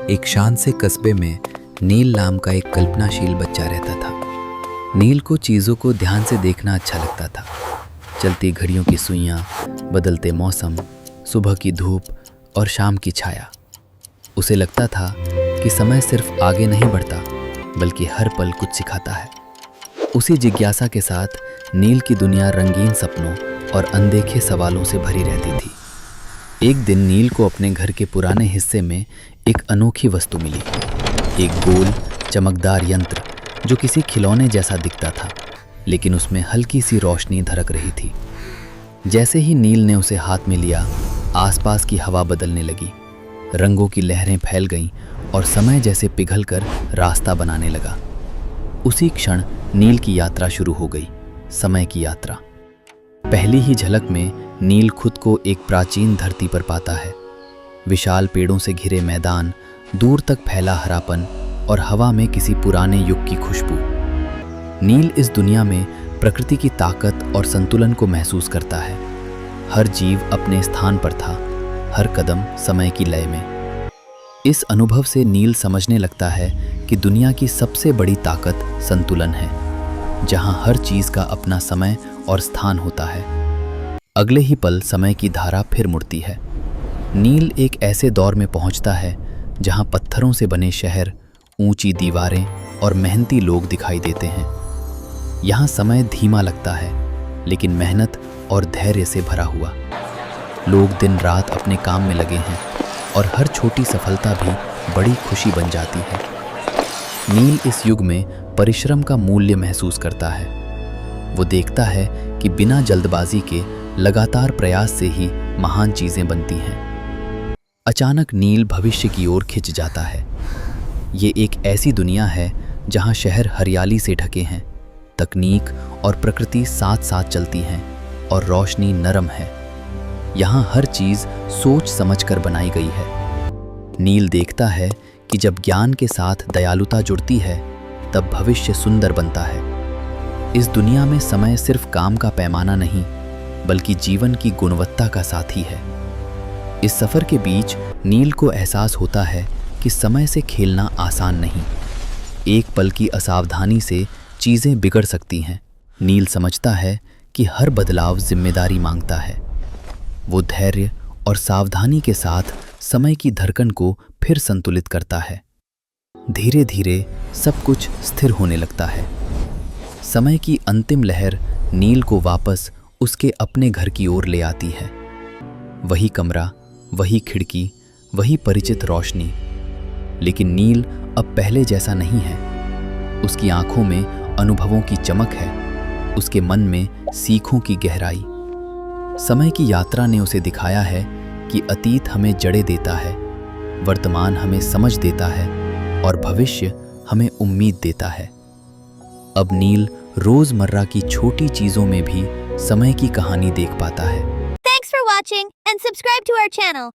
एक शांत से कस्बे में नील नाम का एक कल्पनाशील बच्चा रहता था। नील को चीज़ों को ध्यान से देखना अच्छा लगता था। चलती घड़ियों की सुइयां, बदलते मौसम, सुबह की धूप और शाम की छाया। उसे लगता था कि समय सिर्फ आगे नहीं बढ़ता बल्कि हर पल कुछ सिखाता है। उसी जिज्ञासा के साथ नील की दुनिया रंगीन सपनों और अनदेखे सवालों से भरी रहती थी। एक दिन नील को अपने घर के पुराने हिस्से में एक अनोखी वस्तु मिली। एक गोल चमकदार यंत्र जो किसी खिलौने जैसा दिखता था, लेकिन उसमें हल्की सी रोशनी धड़क रही थी। जैसे ही नील ने उसे हाथ में लिया, आसपास की हवा बदलने लगी। रंगों की लहरें फैल गईं और समय जैसे पिघलकर रास्ता बनाने लगा। उसी क्षण नील की यात्रा शुरू हो गई, समय की यात्रा। पहली ही झलक में नील खुद को एक प्राचीन धरती पर पाता है। विशाल पेड़ों से घिरे मैदान, दूर तक फैला हरापन और हवा में किसी पुराने युग की खुशबू। नील इस दुनिया में प्रकृति की ताकत और संतुलन को महसूस करता है। हर जीव अपने स्थान पर था, हर कदम समय की लय में। इस अनुभव से नील समझने लगता है कि दुनिया की सबसे बड़ी ताकत संतुलन है, जहां हर चीज का अपना समय और स्थान होता है। अगले ही पल समय की धारा फिर मुड़ती है। नील एक ऐसे दौर में पहुंचता है जहां पत्थरों से बने शहर, ऊंची दीवारें और मेहनती लोग दिखाई देते हैं। यहाँ समय धीमा लगता है, लेकिन मेहनत और धैर्य से भरा हुआ। लोग दिन रात अपने काम में लगे हैं और हर छोटी सफलता भी बड़ी खुशी बन जाती है। नील इस युग में परिश्रम का मूल्य महसूस करता है। वो देखता है कि बिना जल्दबाजी के लगातार प्रयास से ही महान चीजें बनती हैं। अचानक नील भविष्य की ओर खिंच जाता है। ये एक ऐसी दुनिया है जहां शहर हरियाली से ढके हैं, तकनीक और प्रकृति साथ साथ चलती हैं और रोशनी नरम है। यहाँ हर चीज सोच समझकर बनाई गई है। नील देखता है कि जब ज्ञान के साथ दयालुता जुड़ती है, तब भविष्य सुंदर बनता है। इस दुनिया में समय सिर्फ काम का पैमाना नहीं, बल्कि जीवन की गुणवत्ता का साथी है। इस सफर के बीच नील को एहसास होता है कि समय से खेलना आसान नहीं। एक पल की असावधानी से चीजें बिगड़ सकती हैं। नील समझता है कि हर बदलाव जिम्मेदारी मांगता है। वो धैर्य और सावधानी के साथ समय की धड़कन को फिर संतुलित करता है। धीरे धीरे सब कुछ स्थिर होने लगता है। समय की अंतिम लहर नील को वापस उसके अपने घर की ओर ले आती है। वही कमरा, वही खिड़की, वही परिचित रोशनी। लेकिन नील अब पहले जैसा नहीं है। उसकी आंखों में अनुभवों की चमक है, उसके मन में सीखों की गहराई। समय की यात्रा ने उसे दिखाया है कि अतीत हमें जड़ें देता है, वर्तमान हमें समझ देता है और भविष्य हमें उम्मीद देता है। अब नील रोजमर्रा की छोटी चीजों में भी समय की कहानी देख पाता है। Thanks for watching and subscribe to our channel.